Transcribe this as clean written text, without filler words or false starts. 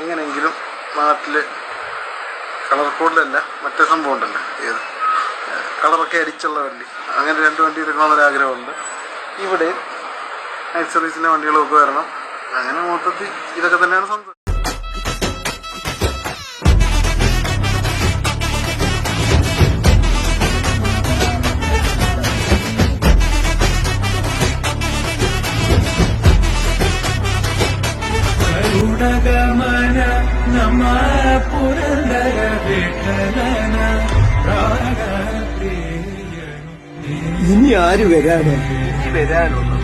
എങ്ങനെയെങ്കിലും നാട്ടില് കളർ കോഡിലല്ല മറ്റേ സംഭവം ഉണ്ടല്ലോ, ഏത് കളറൊക്കെ അടിച്ചുള്ള വണ്ടി, അങ്ങനെ 2 വണ്ടി എടുക്കണമെന്നൊരാഗ്രഹമുണ്ട്. ഇവിടെ നൈറ്റ് സർവീസിൻ്റെ വണ്ടികളൊക്കെ വരണം. അങ്ങനെ മൊത്തത്തിൽ ഇതൊക്കെ തന്നെയാണ് സംഭവം. ഇനി ആര് വരാനോ വരാനൊന്നും